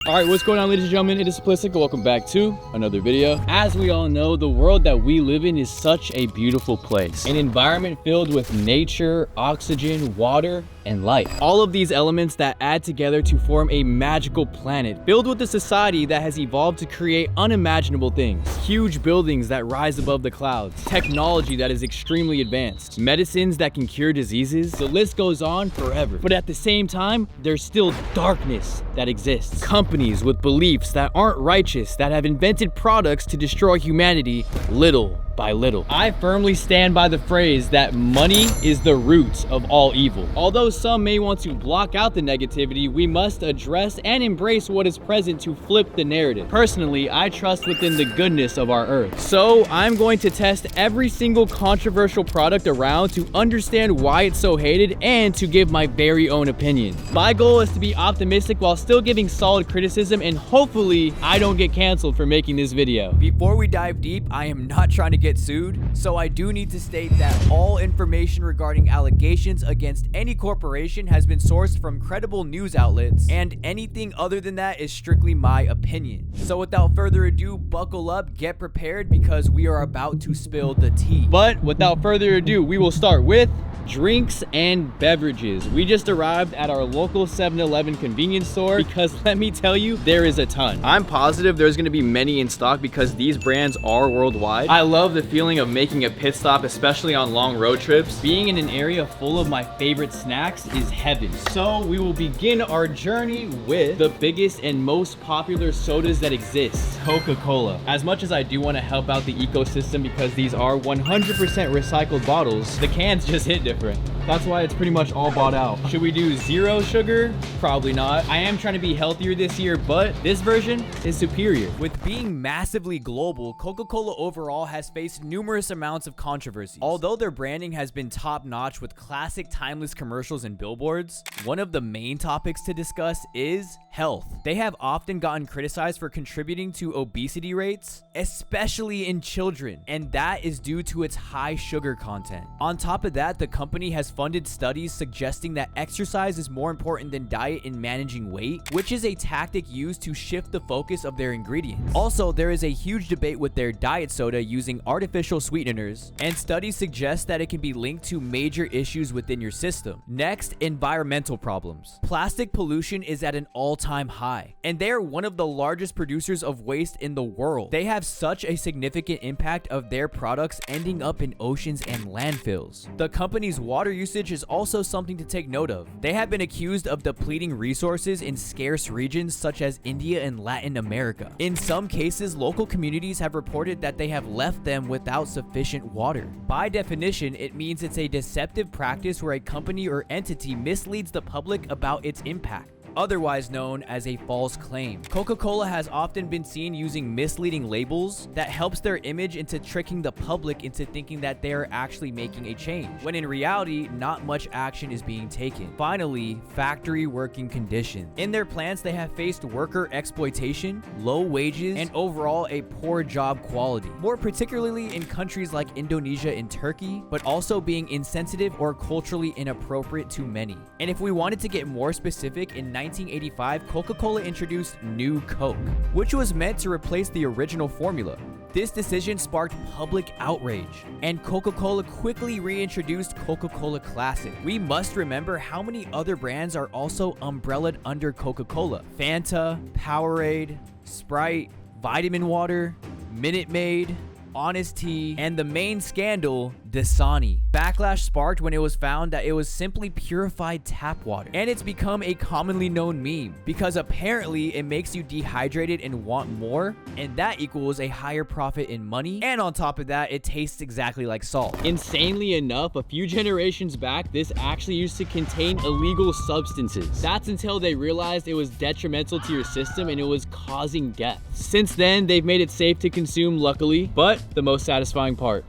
All right, what's going on, ladies and gentlemen? It is Simplistic. Welcome back to another video. As we all know, the world that we live in is such a beautiful place. An environment filled with nature, oxygen, water, and light. All of these elements that add together to form a magical planet filled with a society that has evolved to create unimaginable things. Huge buildings that rise above the clouds, technology that is extremely advanced, medicines that can cure diseases. The list goes on forever. But at the same time, there's still darkness that exists. Companies with beliefs that aren't righteous that have invented products to destroy humanity little by little. I firmly stand by the phrase that money is the root of all evil. Although some may want to block out the negativity, we must address and embrace what is present to flip the narrative. Personally, I trust within the goodness of our earth. So I'm going to test every single controversial product around to understand why it's so hated and to give my very own opinion. My goal is to be optimistic while still giving solid criticism, and hopefully I don't get canceled for making this video. Before we dive deep, I am not trying to get sued, so I do need to state that all information regarding allegations against any corporation has been sourced from credible news outlets, and anything other than that is strictly my opinion. So without further ado, buckle up, get prepared, because we are about to spill the tea. But without further ado, we will start with drinks and beverages. We just arrived at our local 7-Eleven convenience store because let me tell you, there is a ton. I'm positive there's going to be many in stock because these brands are worldwide. I love the feeling of making a pit stop, especially on long road trips. Being in an area full of my favorite snacks is heaven. So we will begin our journey with the biggest and most popular sodas that exist, Coca-Cola. As much as I do want to help out the ecosystem because these are 100% recycled bottles, the cans just hit different. That's why it's pretty much all bought out. Should we do zero sugar? Probably not. I am trying to be healthier this year, but this version is superior. With being massively global, Coca-Cola overall has faced numerous amounts of controversy. Although their branding has been top-notch with classic timeless commercials and billboards, one of the main topics to discuss is health. They have often gotten criticized for contributing to obesity rates, especially in children, and that is due to its high sugar content. On top of that, the company has funded studies suggesting that exercise is more important than diet in managing weight, which is a tactic used to shift the focus of their ingredients. Also, there is a huge debate with their diet soda using artificial sweeteners, and studies suggest that it can be linked to major issues within your system. Next, environmental problems. Plastic pollution is at an all-time high, and they are one of the largest producers of waste in the world. They have such a significant impact of their products ending up in oceans and landfills. The company's water usage is also something to take note of. They have been accused of depleting resources in scarce regions such as India and Latin America. In some cases, local communities have reported that they have left them without sufficient water. By definition, it means it's a deceptive practice where a company or entity misleads the public about its impact, otherwise known as a false claim. Coca-Cola has often been seen using misleading labels that helps their image into tricking the public into thinking that they are actually making a change, when in reality, not much action is being taken. Finally, factory working conditions. In their plants, they have faced worker exploitation, low wages, and overall a poor job quality, more particularly in countries like Indonesia and Turkey, but also being insensitive or culturally inappropriate to many. And if we wanted to get more specific, in 1985, Coca-Cola introduced New Coke, which was meant to replace the original formula. This decision sparked public outrage, and Coca-Cola quickly reintroduced Coca-Cola Classic. We must remember how many other brands are also umbrellaed under Coca-Cola: Fanta, Powerade, Sprite, Vitamin Water, Minute Maid, Honest Tea, and the main scandal, Dasani. Backlash sparked when it was found that it was simply purified tap water, and it's become a commonly known meme because apparently it makes you dehydrated and want more, and that equals a higher profit in money, and on top of that, it tastes exactly like salt. Insanely enough, a few generations back, this actually used to contain illegal substances. That's until they realized it was detrimental to your system and it was causing death. Since then, they've made it safe to consume, luckily, but the most satisfying part.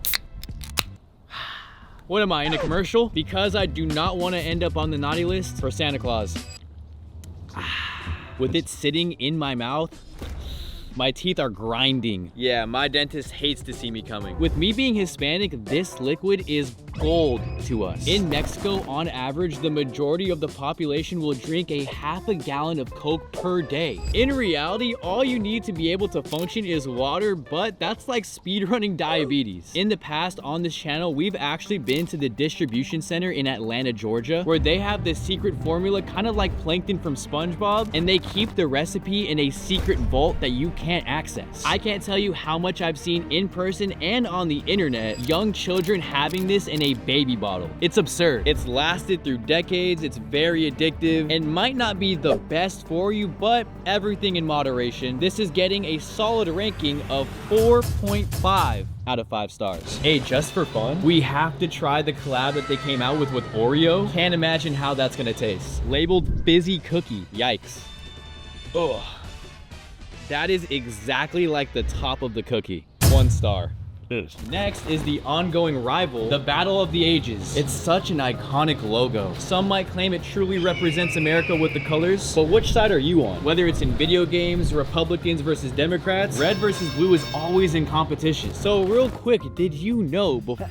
What am I, in a commercial? Because I do not want to end up on the naughty list for Santa Claus. With it sitting in my mouth, my teeth are grinding. Yeah, my dentist hates to see me coming. With me being Hispanic, this liquid is gold to us. In Mexico, on average, the majority of the population will drink a half a gallon of Coke per day. In reality, all you need to be able to function is water, but that's like speedrunning diabetes. In the past, on this channel, we've actually been to the distribution center in Atlanta, Georgia, where they have this secret formula, kind of like Plankton from SpongeBob, and they keep the recipe in a secret vault that you can't access. I can't tell you how much I've seen in person and on the internet, young children having this in a baby bottle. It's absurd. It's lasted through decades, it's very addictive, and might not be the best for you, but everything in moderation. This is getting a solid ranking of 4.5 out of 5 stars. Hey, just for fun, we have to try the collab that they came out with Oreo. Can't imagine how that's gonna taste. Labeled fizzy cookie. Yikes. Ugh. That is exactly like the top of the cookie. 1 star. Next is the ongoing rival, the Battle of the Ages. It's such an iconic logo. Some might claim it truly represents America with the colors, but which side are you on? Whether it's in video games, Republicans versus Democrats, red versus blue is always in competition. So real quick, did you know before...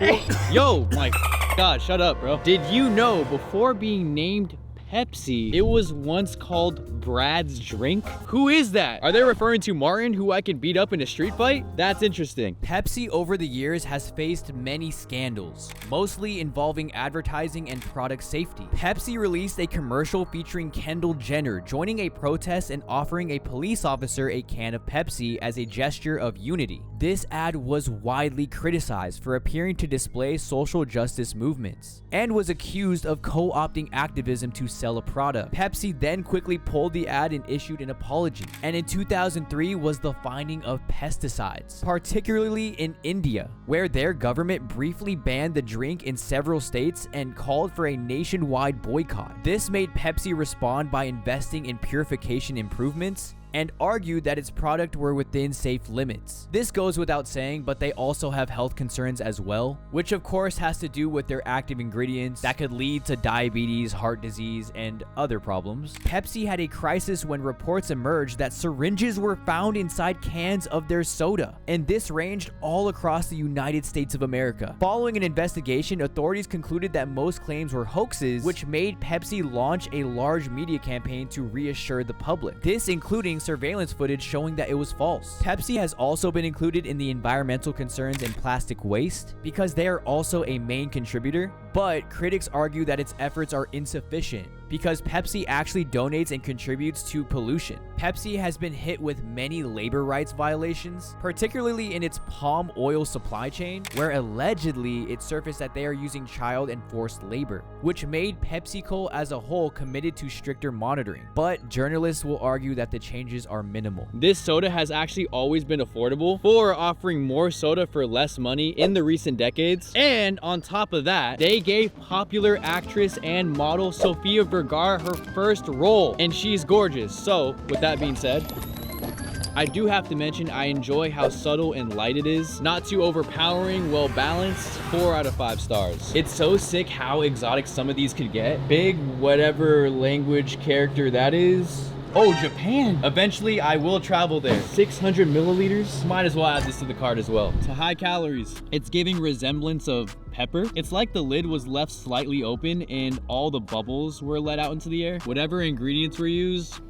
Yo, my God, shut up, bro. Did you know before being named Pepsi, it was once called Brad's Drink? Who is that? Are they referring to Martin, who I could beat up in a street fight? That's interesting. Pepsi over the years has faced many scandals, mostly involving advertising and product safety. Pepsi released a commercial featuring Kendall Jenner joining a protest and offering a police officer a can of Pepsi as a gesture of unity. This ad was widely criticized for appearing to display social justice movements and was accused of co-opting activism to sell a product. Pepsi then quickly pulled the ad and issued an apology. And in 2003 was the finding of pesticides, particularly in India, where their government briefly banned the drink in several states and called for a nationwide boycott. This made Pepsi respond by investing in purification improvements and argued that its product were within safe limits. This goes without saying, but they also have health concerns as well, which of course has to do with their active ingredients that could lead to diabetes, heart disease, and other problems. Pepsi had a crisis when reports emerged that syringes were found inside cans of their soda, and this ranged all across the United States of America. Following an investigation, authorities concluded that most claims were hoaxes, which made Pepsi launch a large media campaign to reassure the public. This including surveillance footage showing that it was false. Pepsi has also been included in the environmental concerns and plastic waste because they are also a main contributor, but critics argue that its efforts are insufficient because Pepsi actually donates and contributes to pollution. Pepsi has been hit with many labor rights violations, particularly in its palm oil supply chain, where allegedly it surfaced that they are using child and forced labor, which made PepsiCo as a whole committed to stricter monitoring. But journalists will argue that the changes are minimal. This soda has actually always been affordable for offering more soda for less money in the recent decades. And on top of that, they gave popular actress and model Sofia Vergara her first role, and she's gorgeous. So with that being said, I do have to mention I enjoy how subtle and light it is. Not too overpowering, well balanced. 4 out of 5 stars. It's so sick how exotic some of these could get. Big whatever language character that is. Oh, Japan. Eventually, I will travel there. 600 milliliters. Might as well add this to the cart as well. To high calories. It's giving resemblance of pepper. It's like the lid was left slightly open and all the bubbles were let out into the air. Whatever ingredients were used,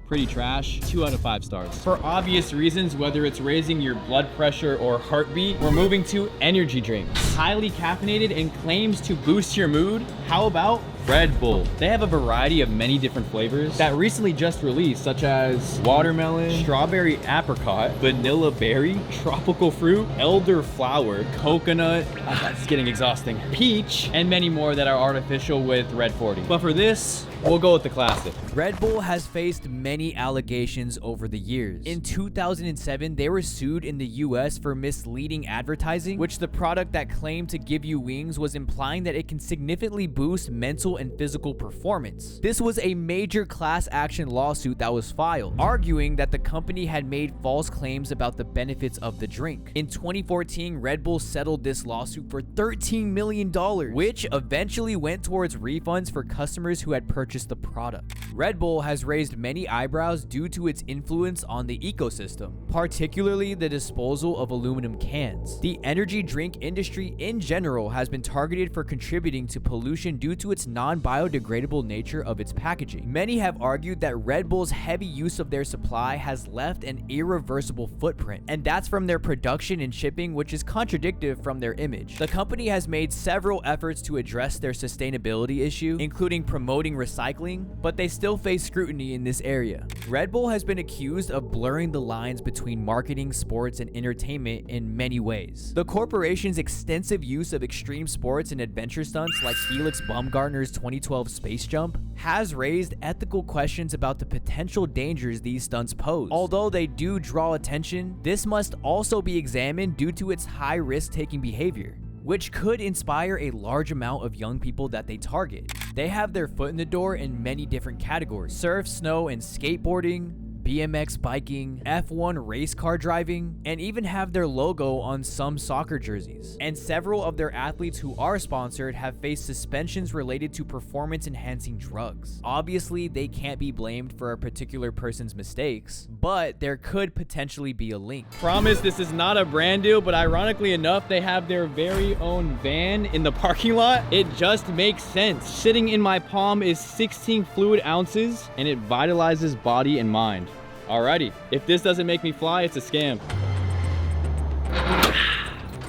pretty trash. 2 out of 5 stars. For obvious reasons, whether it's raising your blood pressure or heartbeat, we're moving to energy drinks. Highly caffeinated and claims to boost your mood. How about Red Bull? They have a variety of many different flavors that recently just released, such as watermelon, strawberry apricot, vanilla berry, tropical fruit, elderflower, coconut, it's getting exhausting, peach, and many more that are artificial with Red 40. But for this, we'll go with the classic. Red Bull has faced many allegations over the years. In 2007, they were sued in the US for misleading advertising, which the product that claimed to give you wings was implying that it can significantly boost mental mental and physical performance. This was a major class action lawsuit that was filed, arguing that the company had made false claims about the benefits of the drink. In 2014, Red Bull settled this lawsuit for $13 million, which eventually went towards refunds for customers who had purchased the product. Red Bull has raised many eyebrows due to its influence on the ecosystem, particularly the disposal of aluminum cans. The energy drink industry in general has been targeted for contributing to pollution due to its non-biodegradable nature of its packaging. Many have argued that Red Bull's heavy use of their supply has left an irreversible footprint, and that's from their production and shipping, which is contradictory from their image. The company has made several efforts to address their sustainability issue, including promoting recycling, but they still face scrutiny in this area. Red Bull has been accused of blurring the lines between marketing, sports, and entertainment in many ways. The corporation's extensive use of extreme sports and adventure stunts like Felix Baumgartner's 2012 space jump has raised ethical questions about the potential dangers these stunts pose. Although they do draw attention, this must also be examined due to its high risk-taking behavior, which could inspire a large amount of young people that they target. They have their foot in the door in many different categories: surf, snow, and skateboarding, BMX biking, F1 race car driving, and even have their logo on some soccer jerseys. And several of their athletes who are sponsored have faced suspensions related to performance-enhancing drugs. Obviously, they can't be blamed for a particular person's mistakes, but there could potentially be a link. Promise this is not a brand deal, but ironically enough, they have their very own van in the parking lot. It just makes sense. Sitting in my palm is 16 fluid ounces, and it vitalizes body and mind. Alrighty, if this doesn't make me fly, it's a scam.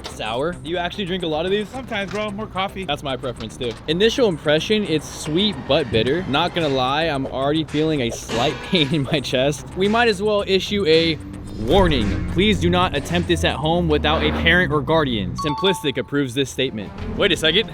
Sour. Do you actually drink a lot of these? Sometimes, bro. More coffee. That's my preference too. Initial impression, it's sweet but bitter. Not gonna lie, I'm already feeling a slight pain in my chest. We might as well issue a warning. Please do not attempt this at home without a parent or guardian. Simplistic approves this statement. Wait a second.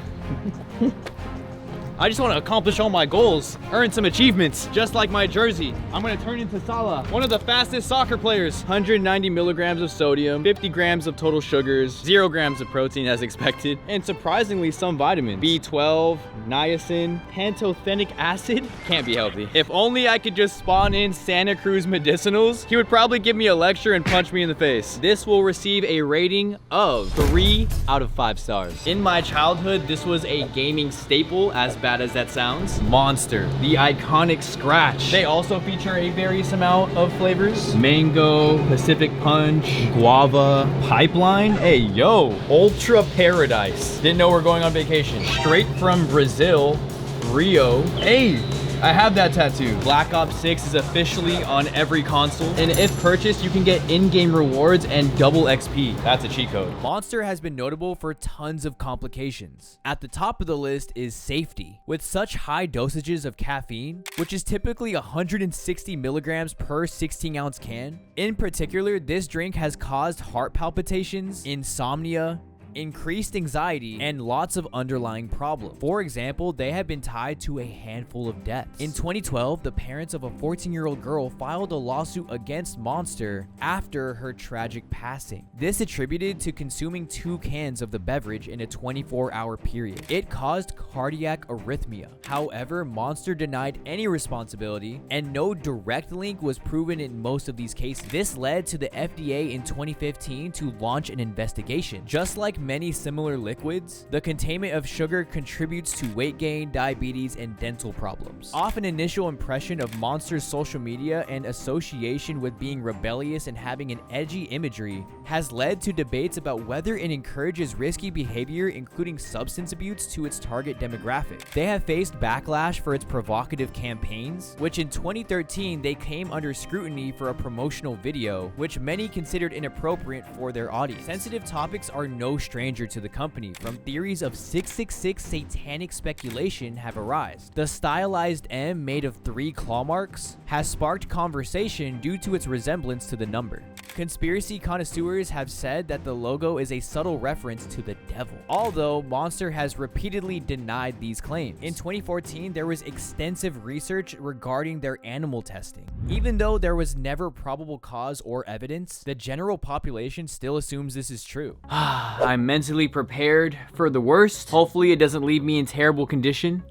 I just want to accomplish all my goals, earn some achievements, just like my jersey. I'm going to turn into Salah, one of the fastest soccer players. 190 milligrams of sodium, 50 grams of total sugars, 0 grams of protein as expected, and surprisingly some vitamins. B12, niacin, pantothenic acid. Can't be healthy. If only I could just spawn in Santa Cruz medicinals, he would probably give me a lecture and punch me in the face. This will receive a rating of 3 out of 5 stars. In my childhood, this was a gaming staple, as bad as that sounds. Monster, the iconic Scratch. They also feature a various amount of flavors: mango, Pacific Punch, guava, pipeline. Hey, yo, Ultra Paradise. Didn't know we're going on vacation. Straight from Brazil, Rio. Hey, I have that tattoo. Black Ops 6 is officially on every console, and if purchased, you can get in-game rewards and double XP. That's a cheat code. Monster has been notable for tons of complications. At the top of the list is safety. With such high dosages of caffeine, which is typically 160 milligrams per 16-ounce can, in particular, this drink has caused heart palpitations, insomnia, increased anxiety, and lots of underlying problems. For example, they have been tied to a handful of deaths. In 2012, the parents of a 14-year-old girl filed a lawsuit against Monster after her tragic passing. This attributed to consuming 2 cans of the beverage in a 24-hour period. It caused cardiac arrhythmia. However, Monster denied any responsibility, and no direct link was proven in most of these cases. This led to the FDA in 2015 to launch an investigation. Just like many similar liquids, the containment of sugar contributes to weight gain, diabetes, and dental problems. Off an initial impression of Monster's social media and association with being rebellious and having an edgy imagery has led to debates about whether it encourages risky behavior, including substance abuse, to its target demographic. They have faced backlash for its provocative campaigns, which in 2013 they came under scrutiny for a promotional video, which many considered inappropriate for their audience. Sensitive topics are no stranger to the company, from theories of 666 satanic speculation have arisen. The stylized M made of 3 claw marks has sparked conversation due to its resemblance to the number. Conspiracy connoisseurs have said that the logo is a subtle reference to the devil, although Monster has repeatedly denied these claims. In 2014, there was extensive research regarding their animal testing. Even though there was never probable cause or evidence, the general population still assumes this is true. I'm mentally prepared for the worst. Hopefully it doesn't leave me in terrible condition.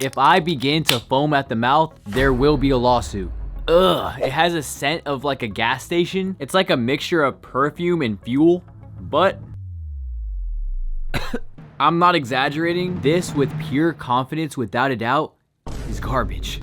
If I begin to foam at the mouth, there will be a lawsuit. Ugh, it has a scent of like a gas station. It's like a mixture of perfume and fuel, but I'm not exaggerating. This, with pure confidence, without a doubt, is garbage.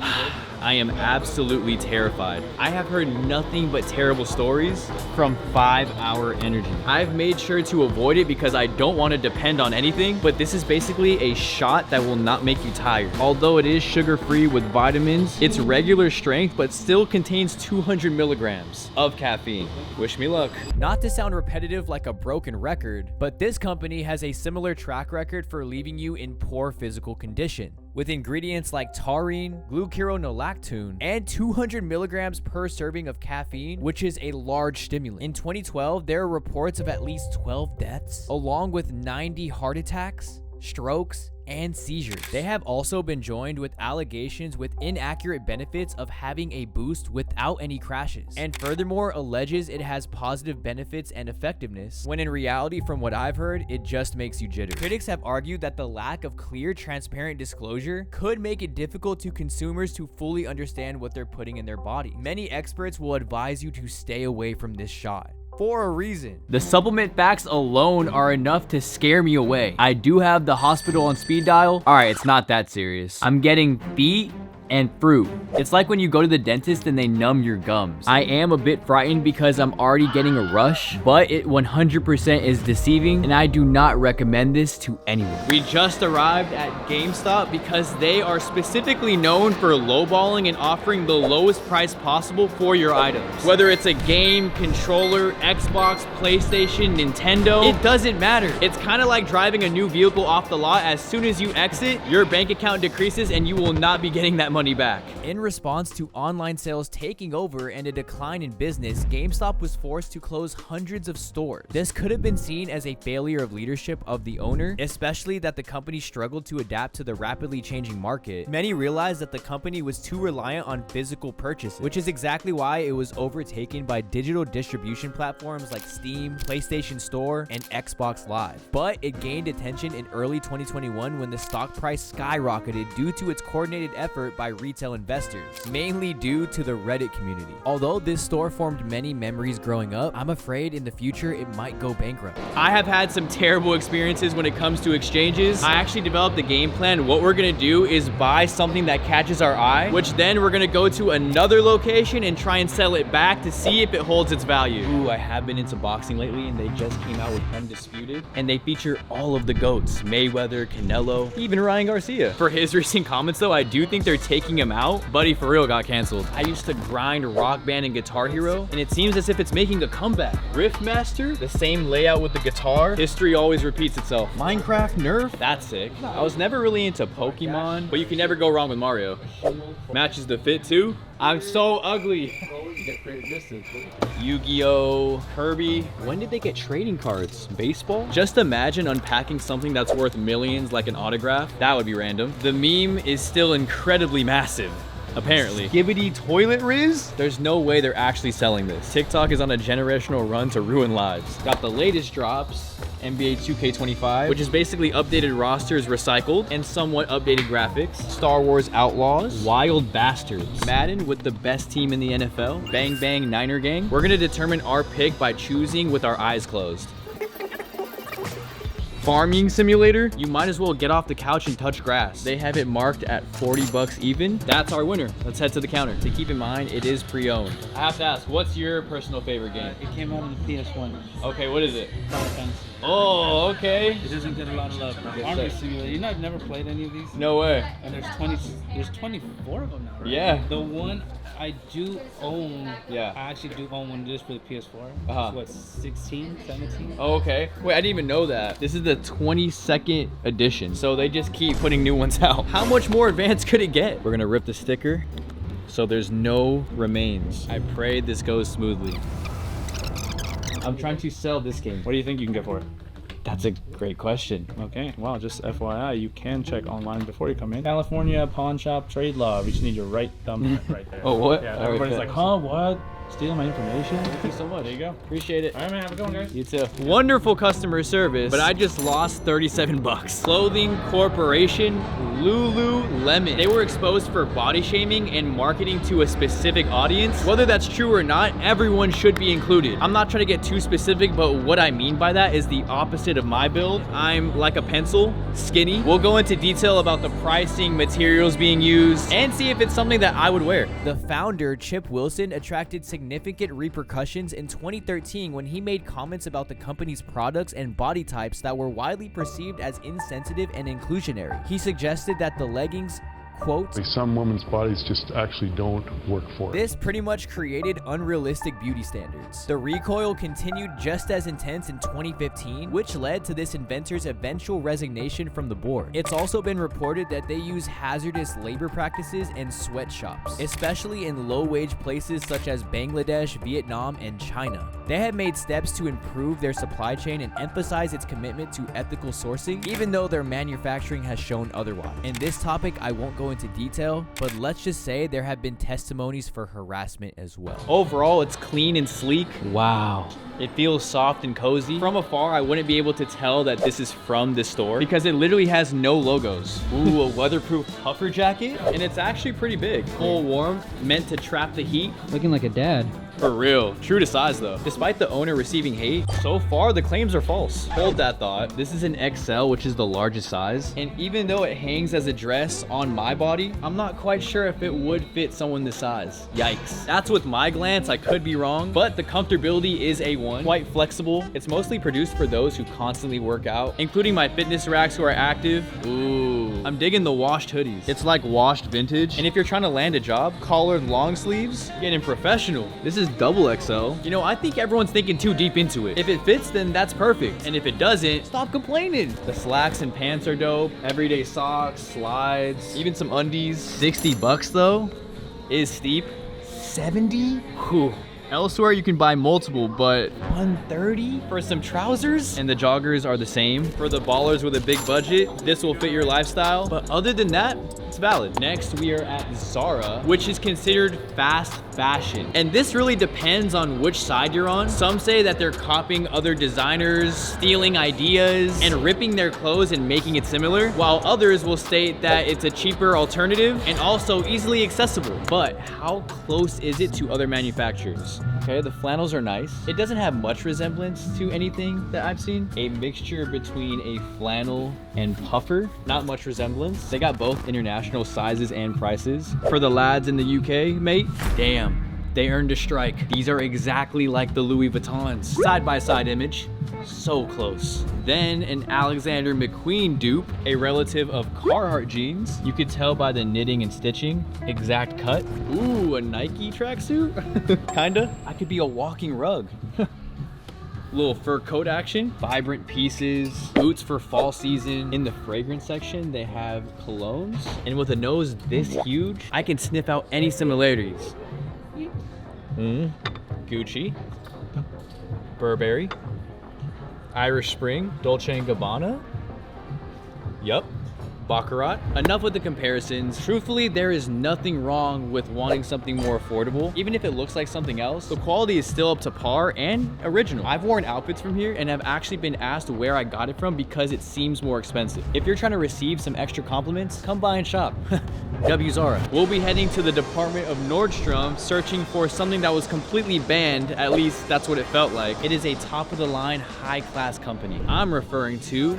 I am absolutely terrified. I have heard nothing but terrible stories from 5 Hour Energy. I've made sure to avoid it because I don't want to depend on anything, but this is basically a shot that will not make you tired. Although it is sugar-free with vitamins, it's regular strength, but still contains 200 milligrams of caffeine. Wish me luck. Not to sound repetitive like a broken record, but this company has a similar track record for leaving you in poor physical condition, with ingredients like taurine, glucuronolactone, and 200 milligrams per serving of caffeine, which is a large stimulant. In 2012, there are reports of at least 12 deaths, along with 90 heart attacks, strokes, and seizures. They have also been joined with allegations with inaccurate benefits of having a boost without any crashes, and furthermore alleges it has positive benefits and effectiveness, when in reality, from what I've heard, it just makes you jittery. Critics have argued that the lack of clear, transparent disclosure could make it difficult to consumers to fully understand what they're putting in their body. Many experts will advise you to stay away from this shot, for a reason. The supplement facts alone are enough to scare me away. I do have the hospital on speed dial. All right, it's not that serious. I'm getting beat and fruit. It's like when you go to the dentist and they numb your gums. I am a bit frightened because I'm already getting a rush, but it 100% is deceiving, and I do not recommend this to anyone. We just arrived at GameStop because they are specifically known for lowballing and offering the lowest price possible for your items. Whether it's a game, controller, Xbox, PlayStation, Nintendo, it doesn't matter. It's kind of like driving a new vehicle off the lot. As soon as you exit, your bank account decreases and you will not be getting that money back. In response to online sales taking over and a decline in business, GameStop was forced to close hundreds of stores. This could have been seen as a failure of leadership of the owner, especially that the company struggled to adapt to the rapidly changing market. Many realized that the company was too reliant on physical purchases, which is exactly why it was overtaken by digital distribution platforms like Steam, PlayStation Store, and Xbox Live. But it gained attention in early 2021 when the stock price skyrocketed due to its coordinated effort by retail investors, mainly due to the Reddit community. Although this store formed many memories growing up, I'm afraid in the future it might go bankrupt. I have had some terrible experiences when it comes to exchanges. I actually developed a game plan. What we're gonna do is buy something that catches our eye, which then we're gonna go to another location and try and sell it back to see if it holds its value. Ooh, I have been into boxing lately, and they just came out with Undisputed, and they feature all of the GOATs: Mayweather, Canelo, even Ryan Garcia. For his recent comments though, I do think they're taking him out. Buddy for real got canceled. I used to grind Rock Band and Guitar Hero, and it seems as if it's making a comeback. Riffmaster, the same layout with the guitar. History always repeats itself. Minecraft Nerf, that's sick. I was never really into Pokemon, but you can never go wrong with Mario. Matches the fit too. I'm so ugly. Yu-Gi-Oh, Kirby. When did they get trading cards? Baseball? Just imagine unpacking something that's worth millions like an autograph. That would be random. The meme is still incredibly massive. Apparently. Skibbity Toilet Riz? There's no way they're actually selling this. TikTok is on a generational run to ruin lives. Got the latest drops. NBA 2K25, which is basically updated rosters recycled and somewhat updated graphics. Star Wars Outlaws. Wild Bastards. Madden with the best team in the NFL. Bang Bang Niner Gang. We're gonna determine our pick by choosing with our eyes closed. Farming Simulator, you might as well get off the couch and touch grass. They have it marked at 40 bucks even. That's our winner. Let's head to the counter. To keep in mind, it is pre-owned. I have to ask, what's your personal favorite game? It came out on the PS1. Okay, what is it? Final Fantasy. Oh, okay. It doesn't get a lot of love. Farming Simulator. You know, I've never played any of these. No way. And there's 24 of them now, right? Yeah. The one I do own, yeah, I actually do own one just for the PS4. Uh-huh. It's what, 16, 17? Oh, okay. Wait, I didn't even know that. This is the 22nd edition, so they just keep putting new ones out. How much more advanced could it get? We're gonna rip the sticker so there's no remains. I pray this goes smoothly. I'm trying to sell this game. What do you think you can get for it? That's a great question. Okay, well, just FYI, you can check online before you come in. California Pawn Shop Trade Law. We just need your right thumb right there. Oh, what? Yeah, All right, everybody's bet. like, huh, what? Stealing my information? Thank you so much. There you go. Appreciate it. All right, man. Have a good one, guys. You too. Wonderful customer service, but I just lost 37 bucks. Clothing corporation, Lululemon. They were exposed for body shaming and marketing to a specific audience. Whether that's true or not, everyone should be included. I'm not trying to get too specific, but what I mean by that is the opposite of my build. I'm like a pencil, skinny. We'll go into detail about the pricing, materials being used, and see if it's something that I would wear. The founder, Chip Wilson, attracted significant repercussions in 2013 when he made comments about the company's products and body types that were widely perceived as insensitive and inclusionary. He suggested that the leggings, quote, some women's bodies just actually don't work for it. This pretty much created unrealistic beauty standards. The recoil continued just as intense in 2015, which led to this inventor's eventual resignation from the board. It's also been reported that they use hazardous labor practices in sweatshops, especially in low-wage places such as Bangladesh, Vietnam, and China. They have made steps to improve their supply chain and emphasize its commitment to ethical sourcing, even though their manufacturing has shown otherwise. In this topic, I won't go into detail, but let's just say there have been testimonies for harassment as well. Overall, it's clean and sleek. Wow. It feels soft and cozy. From afar, I wouldn't be able to tell that this is from this store because it literally has no logos. Ooh, a weatherproof puffer jacket. And it's actually pretty big. Full warmth, meant to trap the heat. Looking like a dad. For real. True to size though. Despite the owner receiving hate, so far the claims are false. Hold that thought. This is an XL, which is the largest size. And even though it hangs as a dress on my body, I'm not quite sure if it would fit someone this size. Yikes. That's with my glance. I could be wrong, but the comfortability is A1. Quite flexible. It's mostly produced for those who constantly work out, including my fitness racks who are active. Ooh. I'm digging the washed hoodies. It's like washed vintage. And if you're trying to land a job, collared long sleeves, getting professional. This is double XL. You know, I think everyone's thinking too deep into it. If it fits, then that's perfect. And if it doesn't, stop complaining. The slacks and pants are dope. Everyday socks, slides, even some undies. 60 bucks though is steep. 70? Whew. Elsewhere, you can buy multiple, but 130 for some trousers? And the joggers are the same. For the ballers with a big budget, this will fit your lifestyle. But other than that, it's valid. Next, we are at Zara, which is considered fast fashion. And this really depends on which side you're on. Some say that they're copying other designers, stealing ideas, and ripping their clothes and making it similar, while others will state that it's a cheaper alternative and also easily accessible. But how close is it to other manufacturers? Okay, the flannels are nice. It doesn't have much resemblance to anything that I've seen. A mixture between a flannel and puffer. Not much resemblance. They got both international sizes and prices. For the lads in the UK, mate, damn, they earned a strike. These are exactly like the Louis Vuittons. Side-by-side image. So close. Then an Alexander McQueen dupe, a relative of Carhartt jeans. You could tell by the knitting and stitching. Exact cut. Ooh, a Nike tracksuit? Kinda. I could be a walking rug. Little fur coat action, vibrant pieces, boots for fall season. In the fragrance section, they have colognes. And with a nose this huge, I can sniff out any similarities. Gucci, Burberry, Irish Spring, Dolce & Gabbana. Yup. Baccarat. Enough with the comparisons. Truthfully, there is nothing wrong with wanting something more affordable. Even if it looks like something else, the quality is still up to par and original. I've worn outfits from here and have actually been asked where I got it from because it seems more expensive. If you're trying to receive some extra compliments, come by and shop. W Zara. We'll be heading to the department of Nordstrom, searching for something that was completely banned. At least that's what it felt like. It is a top-of-the-line, high-class company. I'm referring to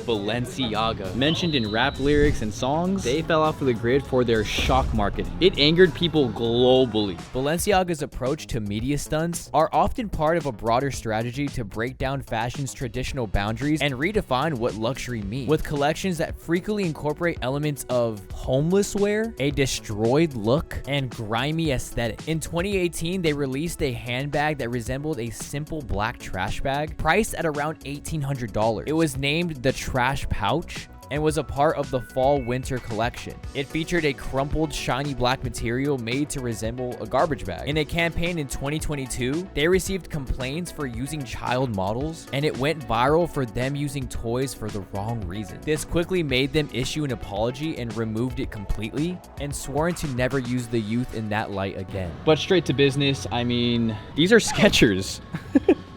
Balenciaga. Mentioned in rap lyrics and songs, they fell off of the grid for their shock marketing. It angered people globally. Balenciaga's approach to media stunts are often part of a broader strategy to break down fashion's traditional boundaries and redefine what luxury means, with collections that frequently incorporate elements of homeless wear, a destroyed look, and grimy aesthetic. In 2018, they released a handbag that resembled a simple black trash bag, priced at around $1,800. It was named the Trash Pouch and was a part of the fall-winter collection. It featured a crumpled, shiny black material made to resemble a garbage bag. In a campaign in 2022, they received complaints for using child models, and it went viral for them using toys for the wrong reason. This quickly made them issue an apology and removed it completely, and sworn to never use the youth in that light again. But straight to business, I mean, these are Skechers.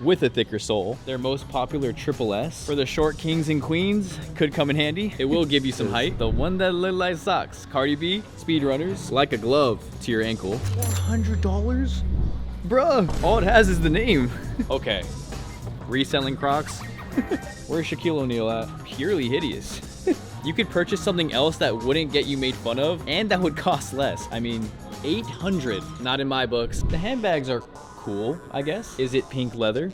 With a thicker sole. Their most popular Triple S for the short kings and queens could come in handy. It will give you some height. The one that look like socks. Cardi B, Speedrunners, like a glove to your ankle. $400? Bruh, all it has is the name. Okay, reselling Crocs. Where's Shaquille O'Neal at? Purely hideous. You could purchase something else that wouldn't get you made fun of and that would cost less. I mean, $800, not in my books. The handbags are cool, I guess. Is it pink leather?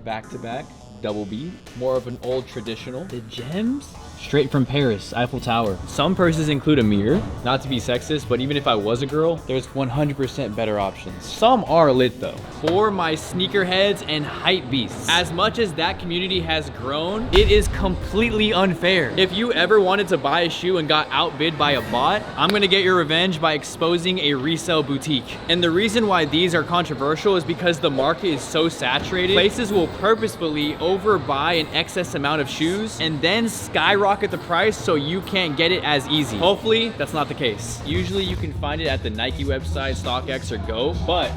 Back to back, double B. More of an old traditional. The gems? Straight from Paris, Eiffel Tower. Some purses include a mirror. Not to be sexist, but even if I was a girl, there's 100% better options. Some are lit though. For my sneakerheads and hype beasts, as much as that community has grown, it is completely unfair. If you ever wanted to buy a shoe and got outbid by a bot, I'm gonna get your revenge by exposing a resale boutique. And the reason why these are controversial is because the market is so saturated, places will purposefully overbuy an excess amount of shoes and then skyrocket the price so you can't get it as easy. Hopefully, that's not the case. Usually you can find it at the Nike website, StockX, or Go, but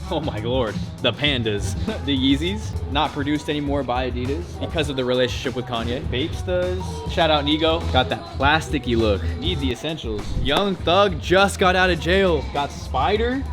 oh my lord, the pandas. The Yeezys, not produced anymore by Adidas because of the relationship with Kanye. Vapes does. Shout out Nigo. Got that plasticky look. Need the essentials. Young Thug just got out of jail. Got Spider.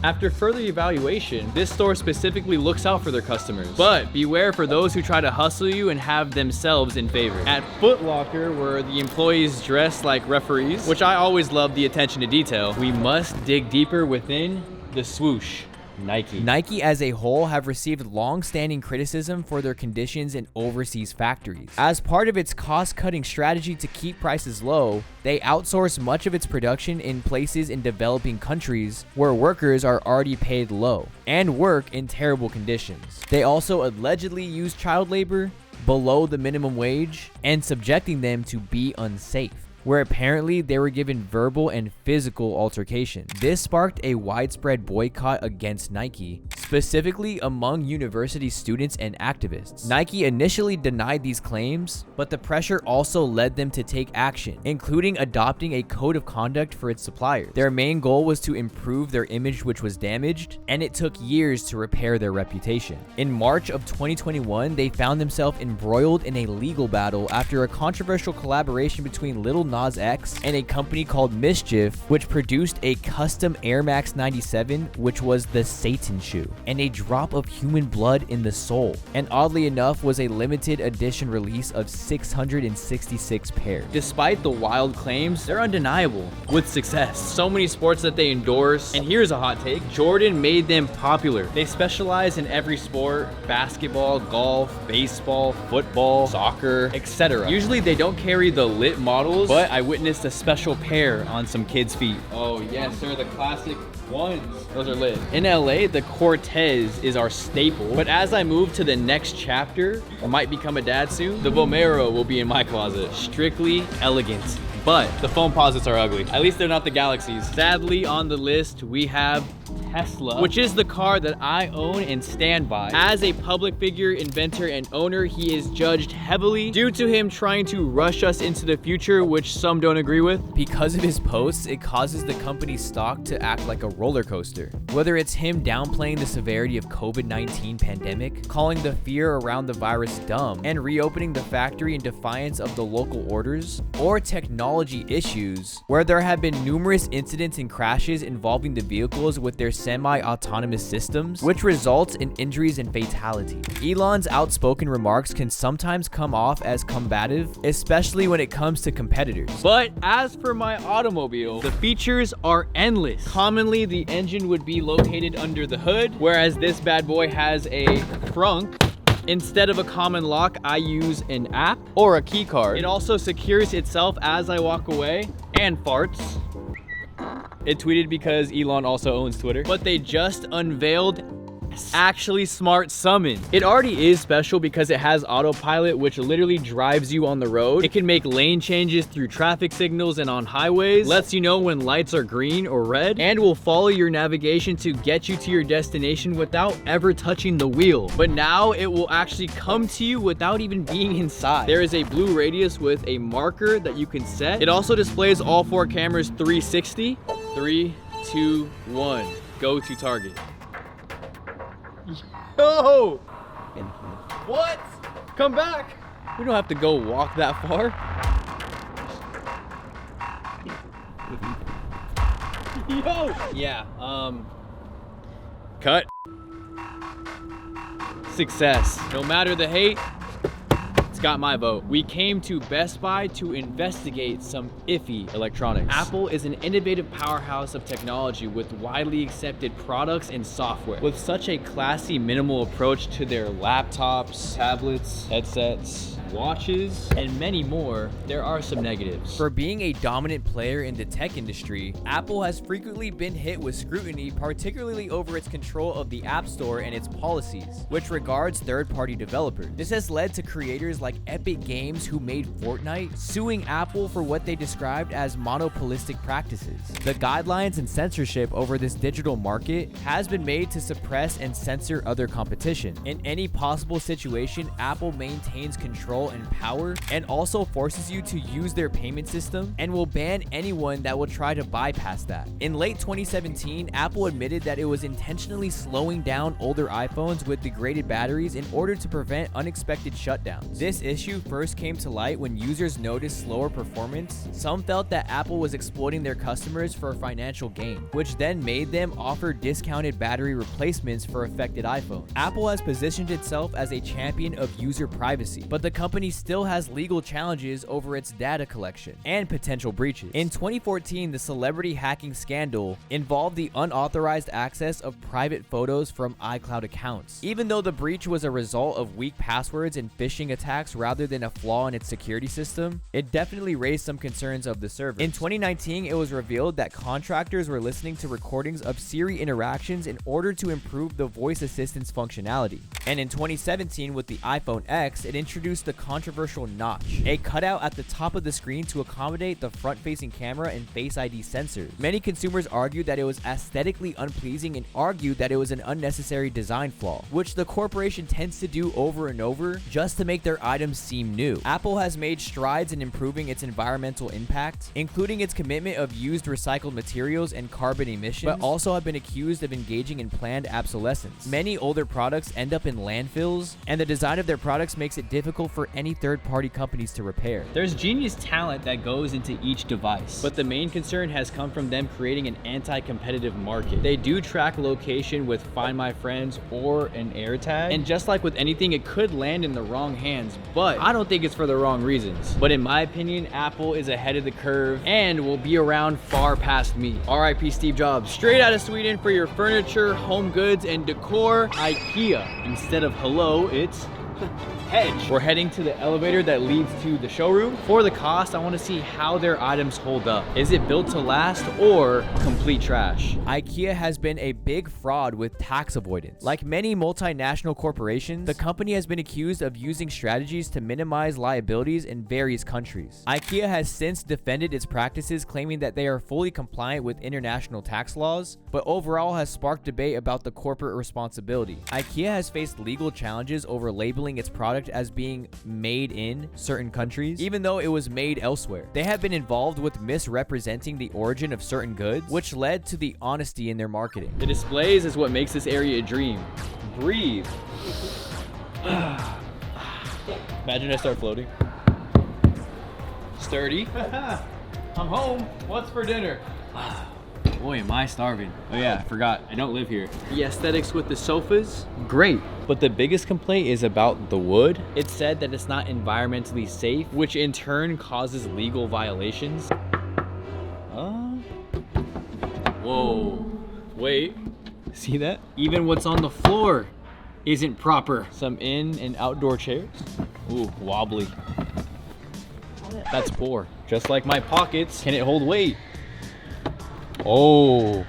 After further evaluation, this store specifically looks out for their customers. But beware for those who try to hustle you and have themselves in favor. At Foot Locker, where the employees dress like referees, which I always love the attention to detail, we must dig deeper within the swoosh. Nike as a whole have received long-standing criticism for their conditions in overseas factories. As part of its cost-cutting strategy to keep prices low, they outsource much of its production in places in developing countries where workers are already paid low and work in terrible conditions. They also allegedly use child labor below the minimum wage and subjecting them to be unsafe, where apparently they were given verbal and physical altercations. This sparked a widespread boycott against Nike, specifically among university students and activists. Nike initially denied these claims, but the pressure also led them to take action, including adopting a code of conduct for its suppliers. Their main goal was to improve their image, which was damaged, and it took years to repair their reputation. In March of 2021, they found themselves embroiled in a legal battle after a controversial collaboration between Lil Nas X and a company called Mischief, which produced a custom Air Max 97, which was the Satan shoe, and a drop of human blood in the sole, and oddly enough was a limited edition release of 666 pairs. Despite the wild claims, they're undeniable with success. So many sports that they endorse, and here's a hot take: Jordan made them popular. They specialize in every sport: basketball, golf, baseball, football, soccer, etc. Usually they don't carry the lit models, but I witnessed a special pair on some kids' feet. Oh yes, sir, the classic ones. Those are lit. In LA, the Cortez is our staple, but as I move to the next chapter, I might become a dad soon, the Vomero will be in my closet. Strictly elegant, but the foam posits are ugly. At least they're not the Galaxies. Sadly, on the list, we have Tesla, which is the car that I own and stand by. As a public figure, inventor, and owner, he is judged heavily due to him trying to rush us into the future, which some don't agree with. Because of his posts, it causes the company's stock to act like a roller coaster. Whether it's him downplaying the severity of COVID-19 pandemic, calling the fear around the virus dumb, and reopening the factory in defiance of the local orders, or technology issues, where there have been numerous incidents and crashes involving the vehicles with their semi-autonomous systems, which results in injuries and fatality. Elon's outspoken remarks can sometimes come off as combative, especially when it comes to competitors. But as for my automobile, the features are endless. Commonly, the engine would be located under the hood, whereas this bad boy has a trunk. Instead of a common lock, I use an app or a key card. It also secures itself as I walk away and farts. It tweeted because Elon also owns Twitter, but they just unveiled Actually smart summon. It already is special because it has autopilot, which literally drives you on the road. It can make lane changes through traffic signals and on highways, lets you know when lights are green or red, and will follow your navigation to get you to your destination without ever touching the wheel. But now it will actually come to you without even being inside. There is a blue radius with a marker that you can set. It also displays all 4 cameras 360. 3, 2, 1. Go to target. Yo! What? Come back. We don't have to go walk that far. Yo! Yeah, cut. Success. No matter the hate, it's got my vote. We came to Best Buy to investigate some iffy electronics. Apple is an innovative powerhouse of technology with widely accepted products and software. With such a classy, minimal approach to their laptops, tablets, headsets, watches, and many more, there are some negatives. For being a dominant player in the tech industry, Apple has frequently been hit with scrutiny, particularly over its control of the App Store and its policies, which regards third-party developers. This has led to creators like Epic Games, who made Fortnite, suing Apple for what they described as monopolistic practices. The guidelines and censorship over this digital market has been made to suppress and censor other competition. In any possible situation, Apple maintains control and power, and also forces you to use their payment system, and will ban anyone that will try to bypass that. In late 2017, Apple admitted that it was intentionally slowing down older iPhones with degraded batteries in order to prevent unexpected shutdowns. This issue first came to light when users noticed slower performance. Some felt that Apple was exploiting their customers for financial gain, which then made them offer discounted battery replacements for affected iPhones. Apple has positioned itself as a champion of user privacy, but the company still has legal challenges over its data collection and potential breaches. In 2014, the celebrity hacking scandal involved the unauthorized access of private photos from iCloud accounts. Even though the breach was a result of weak passwords and phishing attacks rather than a flaw in its security system, it definitely raised some concerns of the server. In 2019, it was revealed that contractors were listening to recordings of Siri interactions in order to improve the voice assistance functionality. And in 2017, with the iPhone X, it introduced the controversial notch, a cutout at the top of the screen to accommodate the front-facing camera and Face ID sensors. Many consumers argued that it was aesthetically unpleasing and argued that it was an unnecessary design flaw, which the corporation tends to do over and over just to make their items seem new. Apple has made strides in improving its environmental impact, including its commitment of used recycled materials and carbon emissions, but also have been accused of engaging in planned obsolescence. Many older products end up in landfills, and the design of their products makes it difficult for any third-party companies to repair. There's genius talent that goes into each device, but the main concern has come from them creating an anti-competitive market. They do track location with Find My Friends or an AirTag, and just like with anything, it could land in the wrong hands, but I don't think it's for the wrong reasons. But in my opinion, Apple is ahead of the curve and will be around far past me. RIP Steve Jobs. Straight out of Sweden for your furniture, home goods, and decor, IKEA. Instead of hello, it's hedge. We're heading to the elevator that leads to the showroom. For the cost, I want to see how their items hold up. Is it built to last or complete trash? IKEA has been a big fraud with tax avoidance. Like many multinational corporations, the company has been accused of using strategies to minimize liabilities in various countries. IKEA has since defended its practices, claiming that they are fully compliant with international tax laws, but overall has sparked debate about the corporate responsibility. IKEA has faced legal challenges over labeling its product as being made in certain countries, even though it was made elsewhere. They have been involved with misrepresenting the origin of certain goods, which led to the honesty in their marketing. The displays is what makes this area a dream. Breathe. Imagine I start floating. Sturdy. I'm home. What's for dinner? Boy, am I starving. Oh yeah, I forgot. I don't live here. The aesthetics with the sofas, great. But the biggest complaint is about the wood. It's said that it's not environmentally safe, which in turn causes legal violations. Whoa. Wait. See that? Even what's on the floor isn't proper. Some in and outdoor chairs. Ooh, wobbly. That's poor. Just like my pockets, can it hold weight? Oh,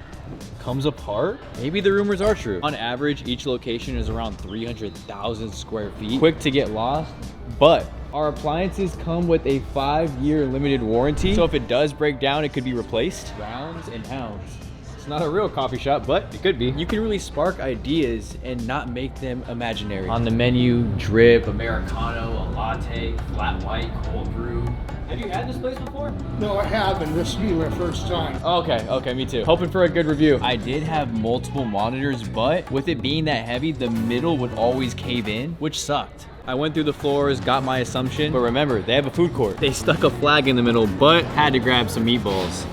comes apart? Maybe the rumors are true. On average, each location is around 300,000 square feet. Quick to get lost, but our appliances come with a 5-year limited warranty. So if it does break down, it could be replaced. Rounds and pounds. It's not a real coffee shop, but it could be. You can really spark ideas and not make them imaginary. On the menu, drip, Americano, a latte, flat white, cold brew. Have you had this place before? No, I haven't. This will be my first time. Okay, me too. Hoping for a good review. I did have multiple monitors, but with it being that heavy, the middle would always cave in, which sucked. I went through the floors, got my assumption, but remember, they have a food court. They stuck a flag in the middle, but had to grab some meatballs.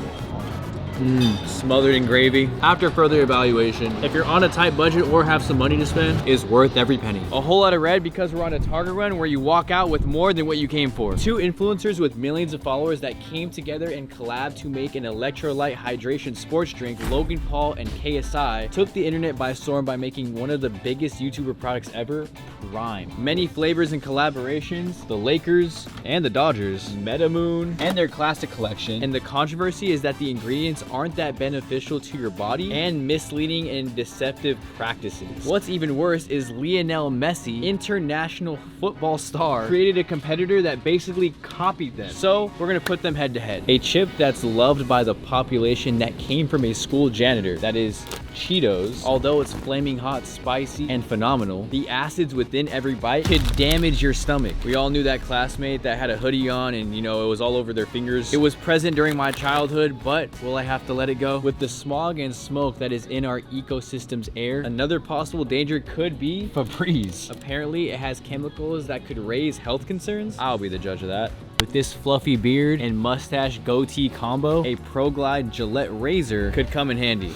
Smothered in gravy. After further evaluation, if you're on a tight budget or have some money to spend, it's worth every penny. A whole lot of red because we're on a Target run where you walk out with more than what you came for. Two influencers with millions of followers that came together and collabed to make an electrolyte hydration sports drink, Logan Paul and KSI, took the internet by storm by making one of the biggest YouTuber products ever, Prime. Many flavors and collaborations, the Lakers and the Dodgers, Metamoon, and their classic collection. And the controversy is that the ingredients aren't that beneficial to your body and misleading and deceptive practices. What's even worse is Lionel Messi, international football star, created a competitor that basically copied them. So we're gonna put them head to head. A chip that's loved by the population that came from a school janitor, that is Cheetos. Although it's flaming hot, spicy, and phenomenal, the acids within every bite could damage your stomach. We all knew that classmate that had a hoodie on and it was all over their fingers. It was present during my childhood, but will I have to let it go? With the smog and smoke that is in our ecosystem's air, another possible danger could be Febreze. Apparently, it has chemicals that could raise health concerns. I'll be the judge of that. With this fluffy beard and mustache goatee combo, a ProGlide Gillette razor could come in handy.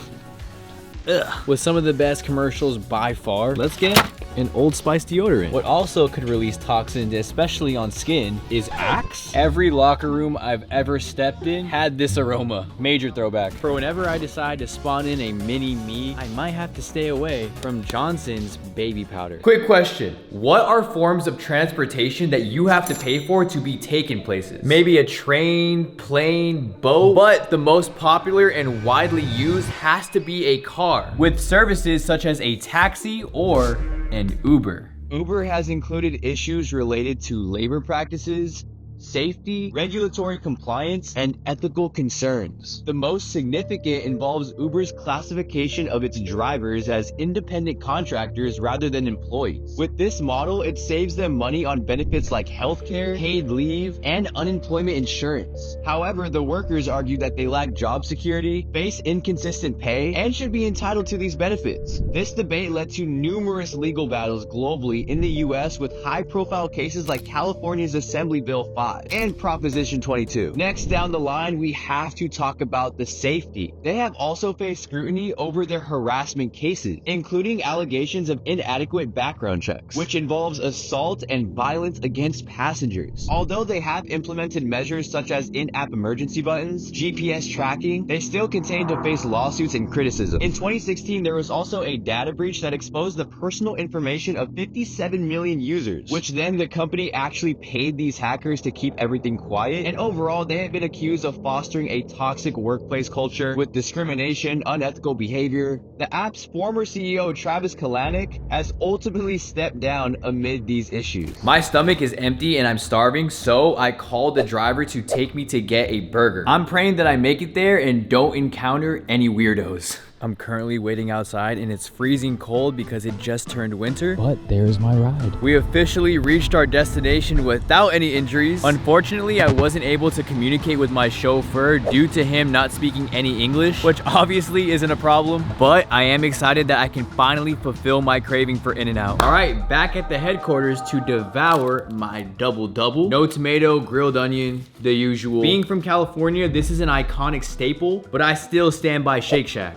With some of the best commercials by far, let's get an Old Spice deodorant. What also could release toxins, especially on skin, is Axe. Every locker room I've ever stepped in had this aroma. Major throwback. For whenever I decide to spawn in a mini me, I might have to stay away from Johnson's baby powder. Quick question. What are forms of transportation that you have to pay for to be taken places? Maybe a train, plane, boat, but the most popular and widely used has to be a car, with services such as a taxi or an Uber. Uber has included issues related to labor practices, safety, regulatory compliance, and ethical concerns. The most significant involves Uber's classification of its drivers as independent contractors rather than employees. With this model, it saves them money on benefits like healthcare, paid leave, and unemployment insurance. However, the workers argue that they lack job security, face inconsistent pay, and should be entitled to these benefits. This debate led to numerous legal battles globally in the US, with high-profile cases like California's Assembly Bill 5 and Proposition 22. Next down the line, we have to talk about the safety. They have also faced scrutiny over their harassment cases, including allegations of inadequate background checks, which involves assault and violence against passengers. Although they have implemented measures such as in-app emergency buttons, GPS tracking, they still continue to face lawsuits and criticism. In 2016, there was also a data breach that exposed the personal information of 57 million users, which then the company actually paid these hackers to keep everything quiet, and overall they have been accused of fostering a toxic workplace culture with discrimination, unethical behavior. The app's former CEO Travis Kalanick has ultimately stepped down amid these issues. My stomach is empty and I'm starving, so I called the driver to take me to get a burger. I'm praying that I make it there and don't encounter any weirdos. I'm currently waiting outside and it's freezing cold because it just turned winter, but there's my ride. We officially reached our destination without any injuries. Unfortunately, I wasn't able to communicate with my chauffeur due to him not speaking any English, which obviously isn't a problem, but I am excited that I can finally fulfill my craving for In-N-Out. All right, back at the headquarters to devour my double-double. No tomato, grilled onion, the usual. Being from California, this is an iconic staple, but I still stand by Shake Shack.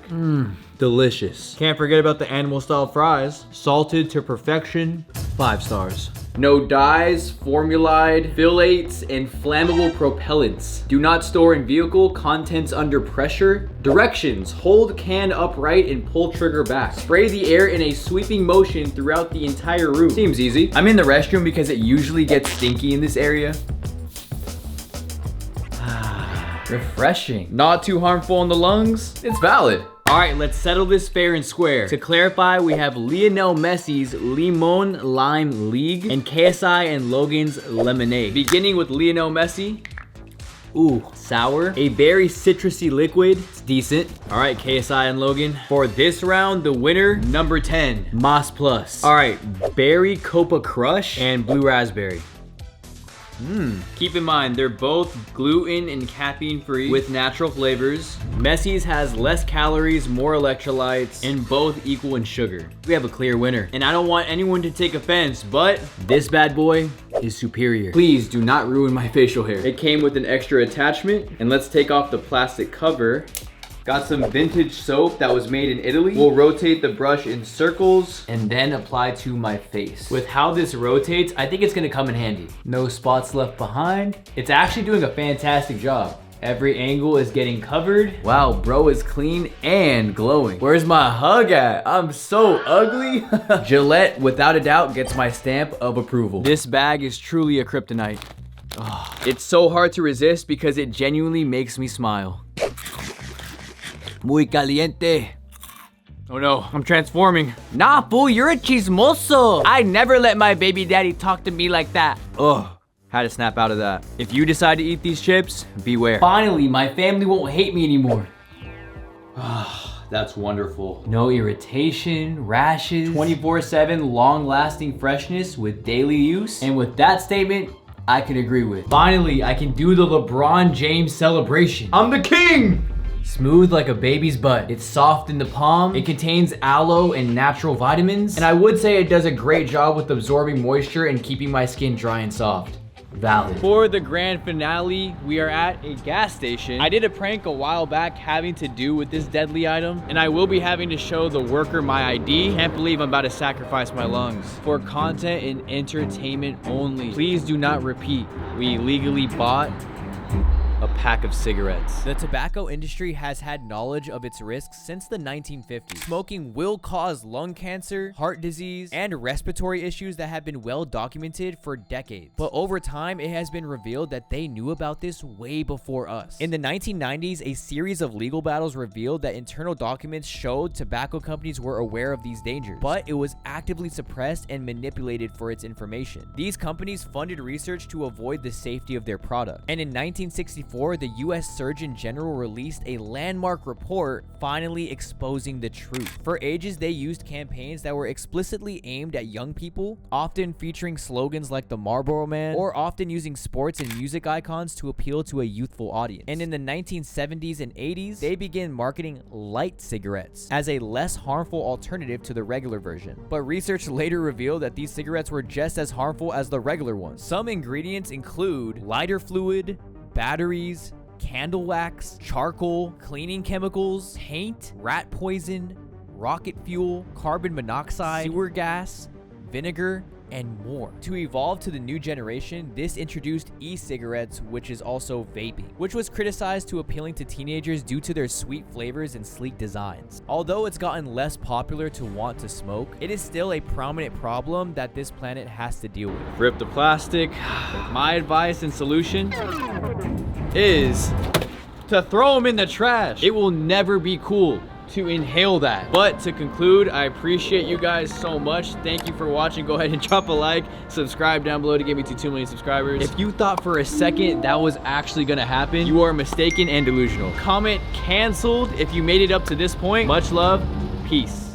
Delicious. Can't forget about the animal style fries. Salted to perfection, 5 stars. No dyes, formulide, phthalates, and flammable propellants. Do not store in vehicle, contents under pressure. Directions: hold can upright and pull trigger back. Spray the air in a sweeping motion throughout the entire room. Seems easy. I'm in the restroom because it usually gets stinky in this area. Refreshing. Not too harmful on the lungs. It's valid. All right, let's settle this fair and square. To clarify, we have Lionel Messi's Limon Lime League and KSI and Logan's Lemonade. Beginning with Lionel Messi. Ooh, sour. A very citrusy liquid. It's decent. All right, KSI and Logan. For this round, the winner, number 10, Mas Plus. All right, Berry Copa Crush and Blue Raspberry. Keep in mind, they're both gluten and caffeine free with natural flavors. Messi's has less calories, more electrolytes, and both equal in sugar. We have a clear winner. And I don't want anyone to take offense, but this bad boy is superior. Please do not ruin my facial hair. It came with an extra attachment, and let's take off the plastic cover. Got some vintage soap that was made in Italy. We'll rotate the brush in circles and then apply to my face. With how this rotates, I think it's gonna come in handy. No spots left behind. It's actually doing a fantastic job. Every angle is getting covered. Wow, bro is clean and glowing. Where's my hug at? I'm so ugly. Gillette, without a doubt, gets my stamp of approval. This bag is truly a kryptonite. Oh, it's so hard to resist because it genuinely makes me smile. Muy caliente. Oh no, I'm transforming. Nah, fool, you're a chismoso. I never let my baby daddy talk to me like that. Ugh, had to snap out of that. If you decide to eat these chips, beware. Finally, my family won't hate me anymore. That's wonderful. No irritation, rashes, 24/7 long-lasting freshness with daily use. And with that statement, I can agree with. Finally, I can do the LeBron James celebration. I'm the king! Smooth like a baby's butt. It's soft in the palm. It contains aloe and natural vitamins. And I would say it does a great job with absorbing moisture and keeping my skin dry and soft. Valid. For the grand finale, we are at a gas station. I did a prank a while back having to do with this deadly item, and I will be having to show the worker my ID. Can't believe I'm about to sacrifice my lungs. For content and entertainment only, please do not repeat. We legally bought a pack of cigarettes. The tobacco industry has had knowledge of its risks since the 1950s. Smoking will cause lung cancer, heart disease, and respiratory issues that have been well documented for decades. But over time, it has been revealed that they knew about this way before us. In the 1990s, a series of legal battles revealed that internal documents showed tobacco companies were aware of these dangers, but it was actively suppressed and manipulated for its information. These companies funded research to avoid the safety of their product. And in 1964, the U.S. Surgeon General released a landmark report finally exposing the truth. For ages, they used campaigns that were explicitly aimed at young people, often featuring slogans like the Marlboro Man, or often using sports and music icons to appeal to a youthful audience. And in the 1970s and 80s, they began marketing light cigarettes as a less harmful alternative to the regular version. But research later revealed that these cigarettes were just as harmful as the regular ones. Some ingredients include lighter fluid, batteries, candle wax, charcoal, cleaning chemicals, paint, rat poison, rocket fuel, carbon monoxide, sewer gas, vinegar, and more. To evolve to the new generation, this introduced e-cigarettes, which is also vaping, which was criticized to appealing to teenagers due to their sweet flavors and sleek designs. Although it's gotten less popular to want to smoke, it is still a prominent problem that this planet has to deal with. Rip the plastic. My advice and solution is to throw them in the trash. It will never be cool to inhale that. But to conclude, I appreciate you guys so much. Thank you for watching. Go ahead and drop a like, subscribe down below to get me to 2 million subscribers. If you thought for a second that was actually gonna happen, you are mistaken and delusional. Comment canceled if you made it up to this point. Much love, peace.